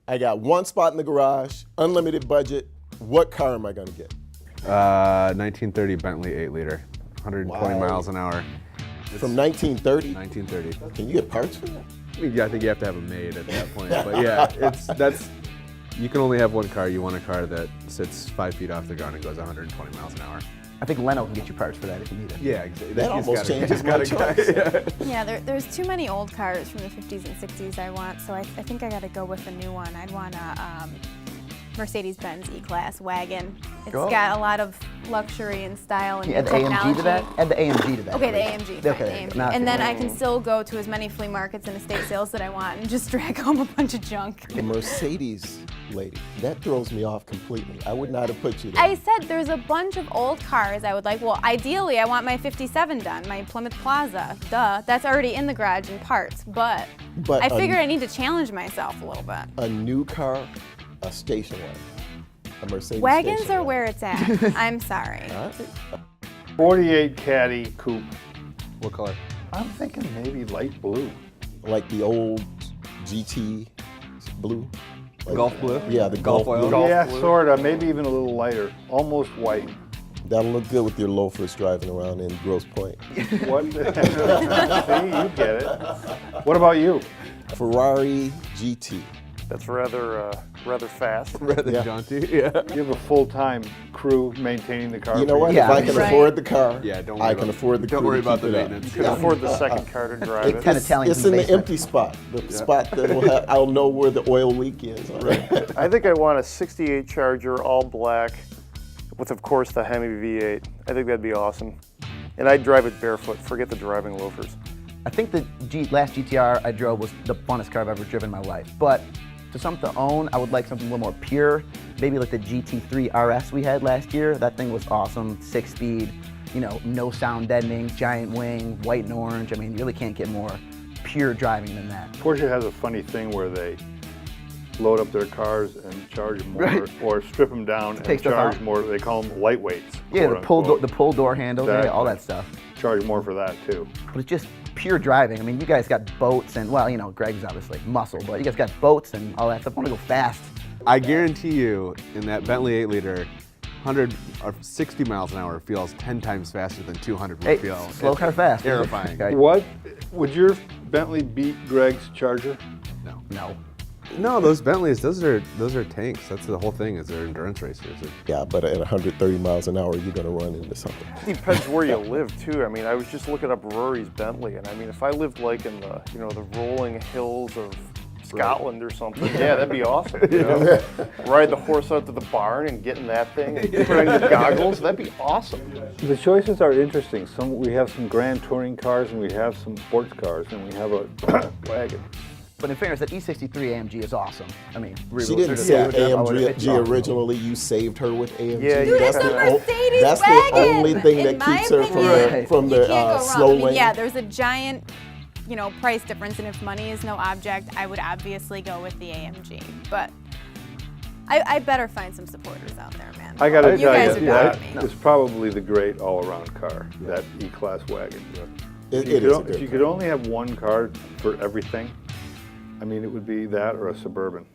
I got one spot in the garage, unlimited budget. What car am I gonna get? 1930 Bentley 8-liter, 120 miles an hour. From 1930? 1930. Can you get parts for that? I think you have to have them made at that point. But yeah, you can only have one car. You want a car that sits 5 feet off the ground and goes 120 miles an hour. I think Leno can get you parts for that if you need it. Yeah, exactly. That almost changes my choice. Yeah, there's too many old cars from the 50s and 60s I want, so I think I gotta go with a new one. I'd want a Mercedes-Benz E-Class wagon. It's got a lot of luxury and style and Add the technology. AMG to that? Add the AMG to that. Okay, the AMG. Fine, Okay, the AMG. not And the then I can still go to as many flea markets and estate sales that I want and just drag home a bunch of junk. The Mercedes lady, that throws me off completely. I would not have put you there. I said there's a bunch of old cars I would like. Well, ideally, I want my 57 done, my Plymouth Plaza. Duh, that's already in the garage in parts, but I figured I need to challenge myself a little bit. A new car, a station wagon. A Mercedes Wagons station are wagon. where it's at. I'm sorry. 48 Caddy Coupe. What color? I'm thinking maybe light blue. Like the old GT blue. Like, Golf blue? Yeah, the Golf blue. Yeah, sort of. Maybe even a little lighter. Almost white. That'll look good with your loafers driving around in Grosse Pointe. What? See, you get it. What about you? Ferrari GT. That's rather fast. Rather jaunty, yeah. You have a full-time crew maintaining the car. You know what? Yeah. If I can afford the car, Don't I worry can about, afford the Don't crew worry to about keep the it up. maintenance. You can afford the second car to drive it. Kind of telling It's from in the basement. empty spot, the spot that will have, I'll know where the oil leak is. All right. I think I want a 68 Charger, all black, with of course the Hemi V8. I think that'd be awesome. And I'd drive it barefoot, forget the driving loafers. I think the last GTR I drove was the funnest car I've ever driven in my life. But to something to own, I would like something a little more pure. Maybe like the GT3 RS we had last year. That thing was awesome, 6-speed, no sound deadening, giant wing, white and orange. I mean, you really can't get more pure driving than that. Porsche has a funny thing where they load up their cars and charge more, Right. or strip them down and Take stuff charge out. more. They call them lightweights. Yeah, quote the pull door handle, yeah, all that stuff. Charge more for that too. But it's just pure driving. I mean, you guys got boats and, well, Greg's obviously muscle, but you guys got boats and all that stuff. I want to go fast. I guarantee you, in that Bentley 8-liter, 100 or 60 miles an hour feels 10 times faster than 200 would feel. Slow car fast. Terrifying. Okay. What would your Bentley beat Greg's Charger? No. No, those Bentleys, those are tanks. That's the whole thing, is they're endurance racers. Yeah, but at 130 miles an hour, you're going to run into something. Depends where you live too. I mean, I was just looking up Rory's Bentley, and I mean, if I lived like in the, the rolling hills of Scotland or something, yeah, that'd be awesome. Ride the horse out to the barn and get in that thing, put on your goggles, that'd be awesome. The choices are interesting. We have some grand touring cars, and we have some sports cars, and we have a wagon. But in fairness, that E63 AMG is awesome. I mean, She didn't say it's AMG awesome. originally. You saved her with AMG. Yeah, Dude, it's a Mercedes That's wagon. the only thing In that my keeps her opinion, from you the can't go wrong. slow I mean, lane. yeah, there's a giant, price difference, and if money is no object, I would obviously go with the AMG. But I better find some supporters out there, man. I got to You tell guys you, are that dogging me. is probably the great all-around car, that E-Class wagon. It If is a good you car. could only have one car for everything, I mean, it would be that or a Suburban.